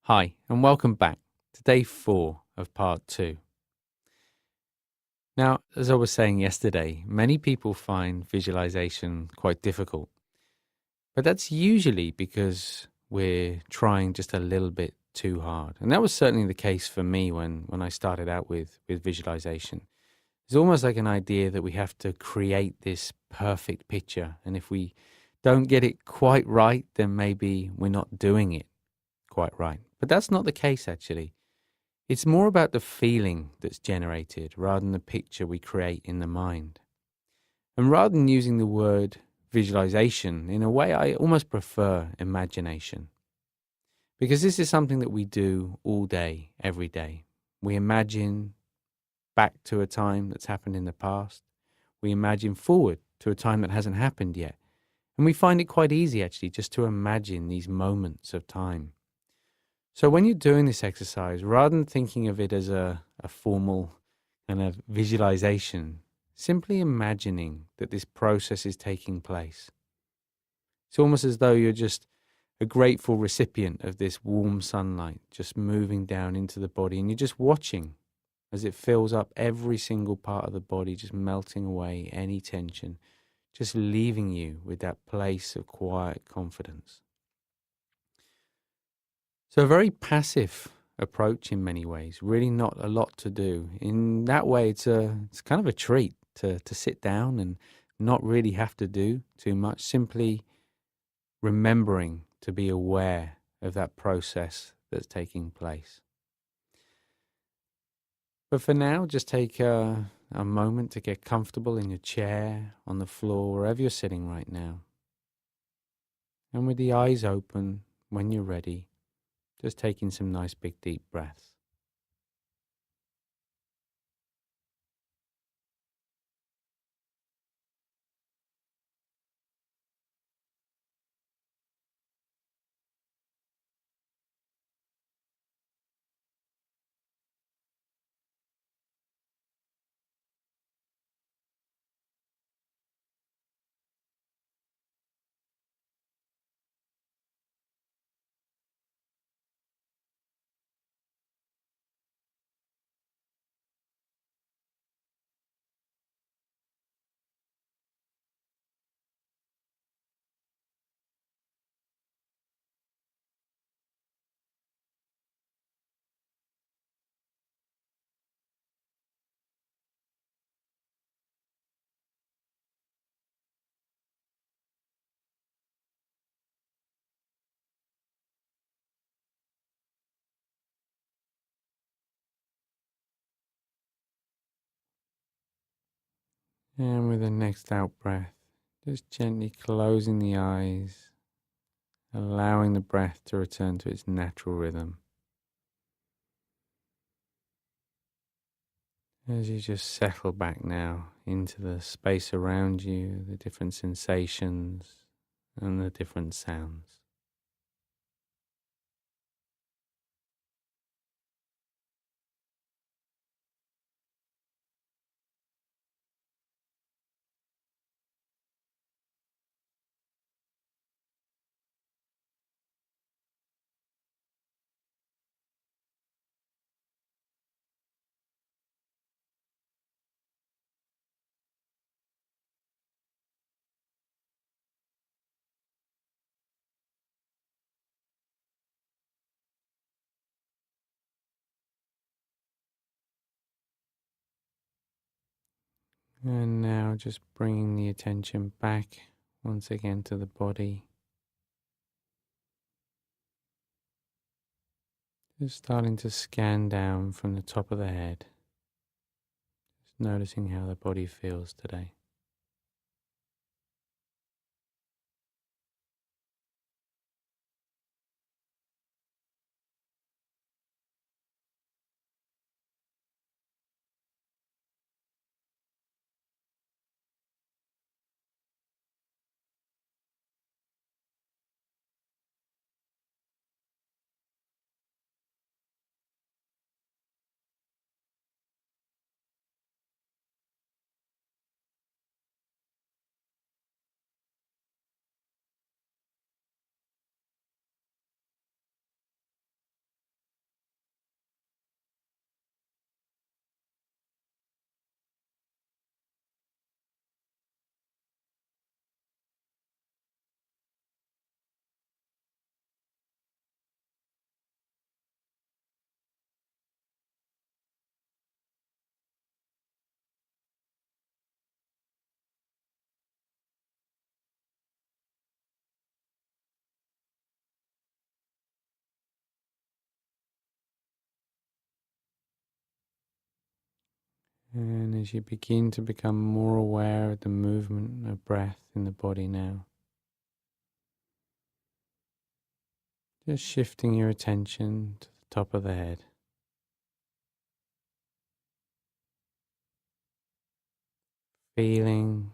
Hi, and welcome back to day 4 of part 2. Now, as I was saying yesterday, many people find visualization quite difficult, but that's usually because we're trying just a little bit too hard. And that was certainly the case for me when I started out with visualization. It's almost like an idea that we have to create this perfect picture, and if we don't get it quite right, then maybe we're not doing it quite right. But that's not the case, actually. It's more about the feeling that's generated rather than the picture we create in the mind. And rather than using the word visualization, in a way, I almost prefer imagination. Because this is something that we do all day, every day. We imagine back to a time that's happened in the past. We imagine forward to a time that hasn't happened yet. And we find it quite easy, actually, just to imagine these moments of time. So when you're doing this exercise, rather than thinking of it as a formal kind of visualization, simply imagining that this process is taking place. It's almost as though you're just a grateful recipient of this warm sunlight just moving down into the body, and you're just watching as it fills up every single part of the body, just melting away any tension, just leaving you with that place of quiet confidence. So a very passive approach in many ways, really not a lot to do. In that way, it's kind of a treat to sit down and not really have to do too much, simply remembering to be aware of that process that's taking place. But for now, just take a moment to get comfortable in your chair, on the floor, wherever you're sitting right now. And with the eyes open, when you're ready, just taking some nice big deep breaths. And with the next out breath, just gently closing the eyes, allowing the breath to return to its natural rhythm. As you just settle back now into the space around you, the different sensations and the different sounds. And now just bringing the attention back once again to the body. Just starting to scan down from the top of the head. Just noticing how the body feels today. And as you begin to become more aware of the movement of breath in the body now, just shifting your attention to the top of the head. Feeling,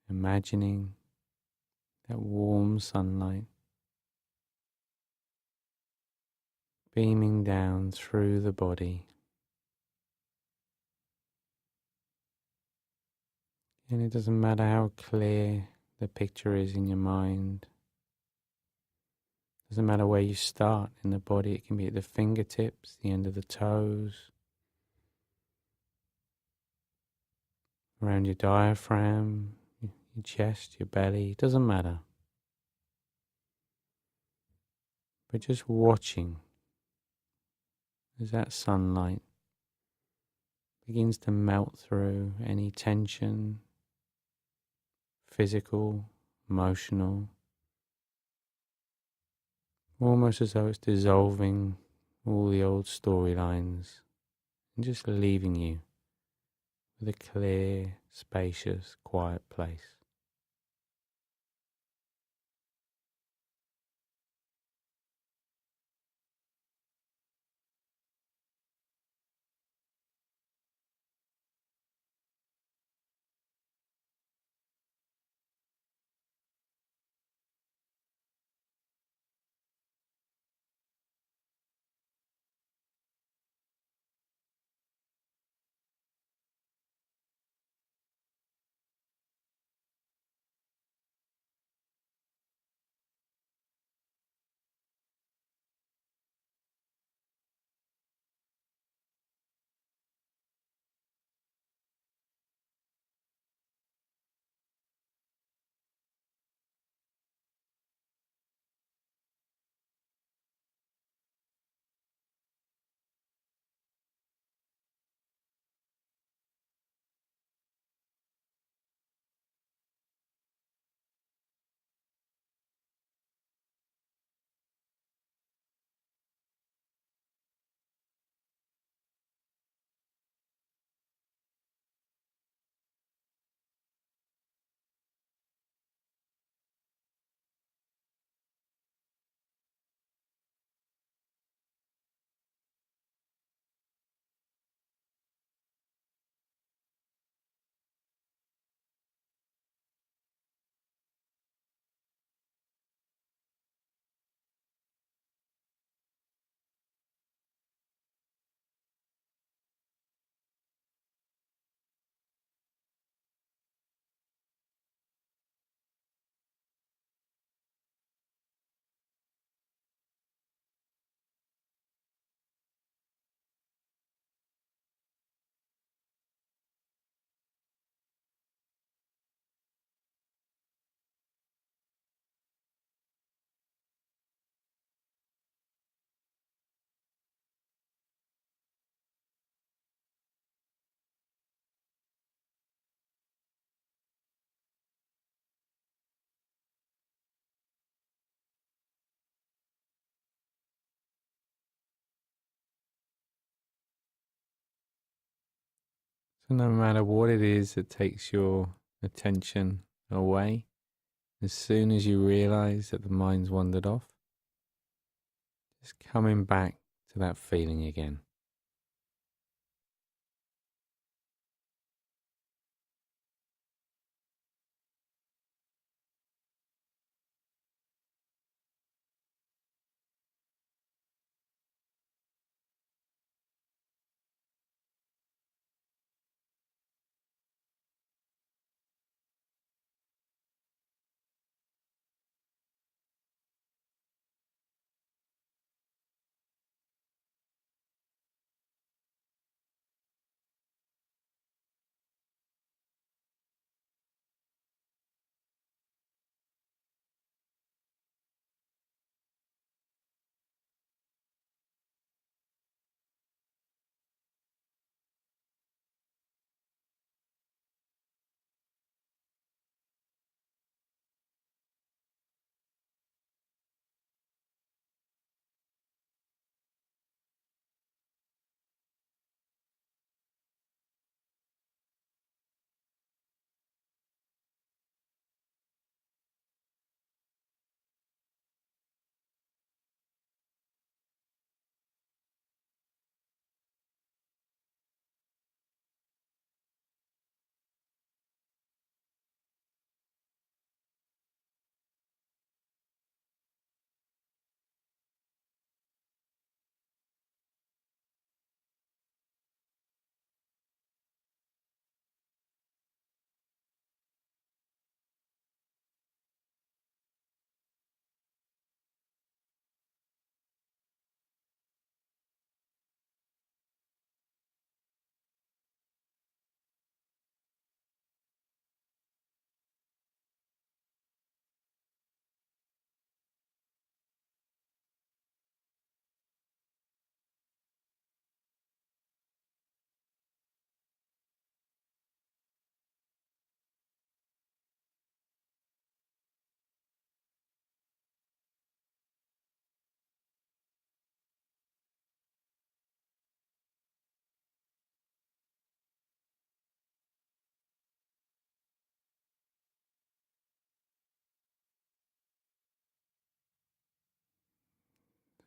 imagining that warm sunlight beaming down through the body. And it doesn't matter how clear the picture is in your mind. Doesn't matter where you start in the body. It can be at the fingertips, the end of the toes, around your diaphragm, your chest, your belly. It doesn't matter. But just watching as that sunlight begins to melt through any tension, physical, emotional, almost as though it's dissolving all the old storylines and just leaving you with a clear, spacious, quiet place. So no matter what it is that takes your attention away, as soon as you realize that the mind's wandered off, just coming back to that feeling again.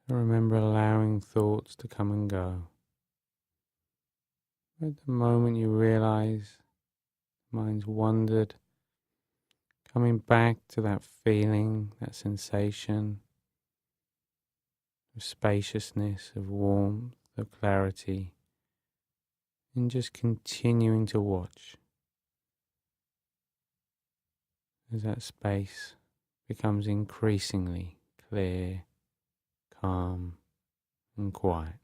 Remember allowing thoughts to come and go. At the moment you realize mind's wandered, coming back to that feeling, that sensation of spaciousness, of warmth, of clarity, and just continuing to watch as that space becomes increasingly clear, calm, and quiet.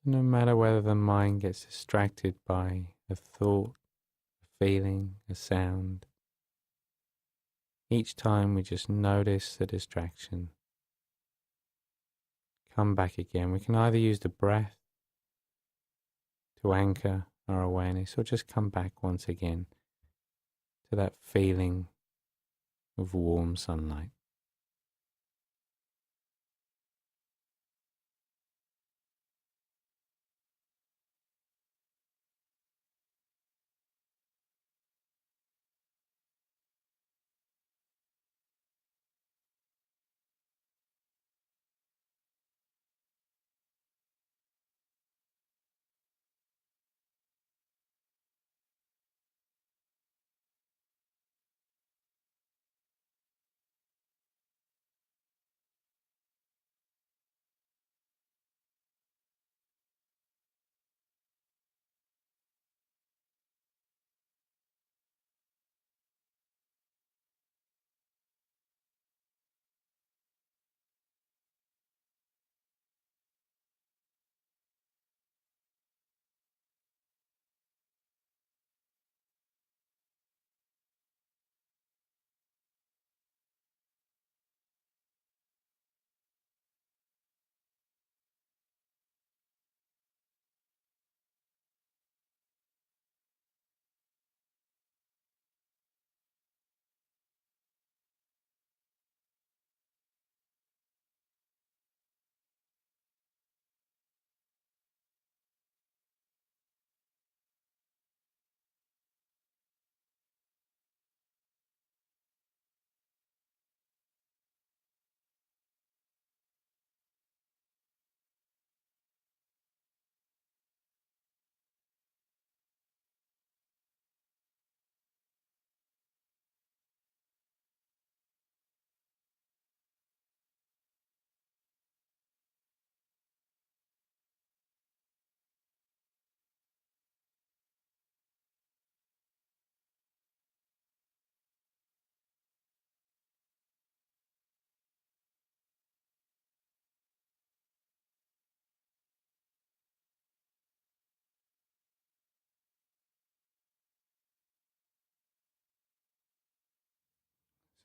So no matter whether the mind gets distracted by a thought, a feeling, a sound, each time we just notice the distraction, come back again. We can either use the breath to anchor our awareness or just come back once again to that feeling of warm sunlight.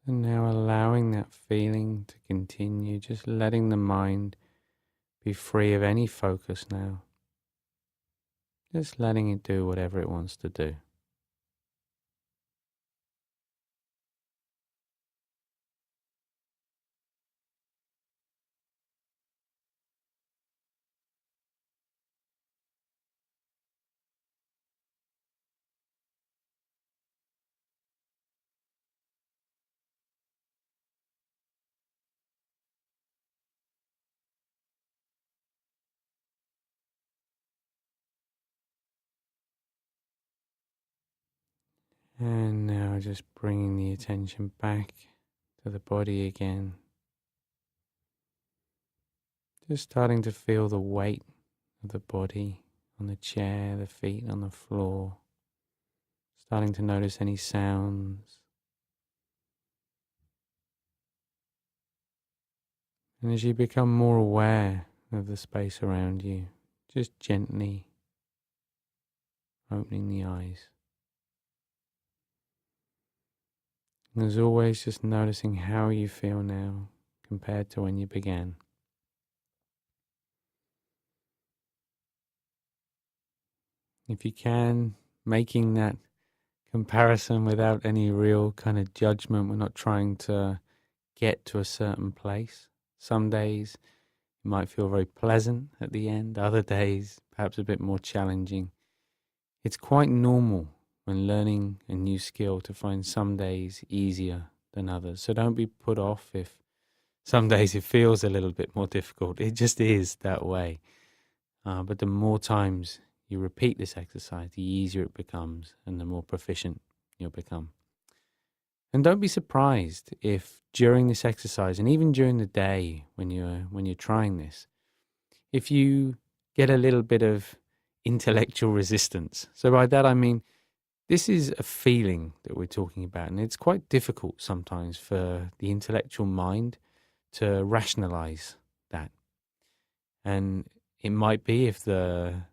And now allowing that feeling to continue, just letting the mind be free of any focus now. Just letting it do whatever it wants to do. And now just bringing the attention back to the body again. Just starting to feel the weight of the body on the chair, the feet on the floor. Starting to notice any sounds. And as you become more aware of the space around you, just gently opening the eyes. And as always, just noticing how you feel now compared to when you began. If you can, making that comparison without any real kind of judgment. We're not trying to get to a certain place. Some days it might feel very pleasant at the end. Other days, perhaps a bit more challenging. It's quite normal when learning a new skill to find some days easier than others. So don't be put off if some days it feels a little bit more difficult. It just is that way. But the more times you repeat this exercise, the easier it becomes and the more proficient you'll become. And don't be surprised if during this exercise and even during the day when you're trying this, if you get a little bit of intellectual resistance. So by that I mean this is a feeling that we're talking about, and it's quite difficult sometimes for the intellectual mind to rationalize that. And it might be if the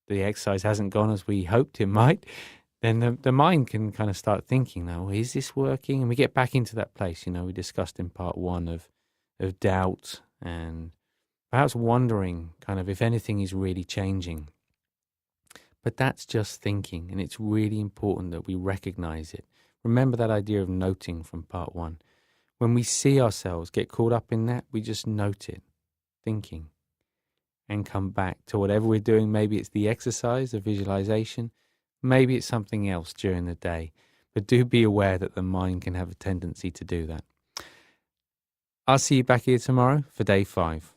exercise hasn't gone as we hoped it might, then the mind can kind of start thinking now, is this working? And we get back into that place, we discussed in part one of doubt and perhaps wondering kind of if anything is really changing. But that's just thinking, and it's really important that we recognize it. Remember that idea of noting from part one. When we see ourselves get caught up in that, we just note it, thinking, and come back to whatever we're doing. Maybe it's the exercise, the visualization. Maybe it's something else during the day. But do be aware that the mind can have a tendency to do that. I'll see you back here tomorrow for day 5.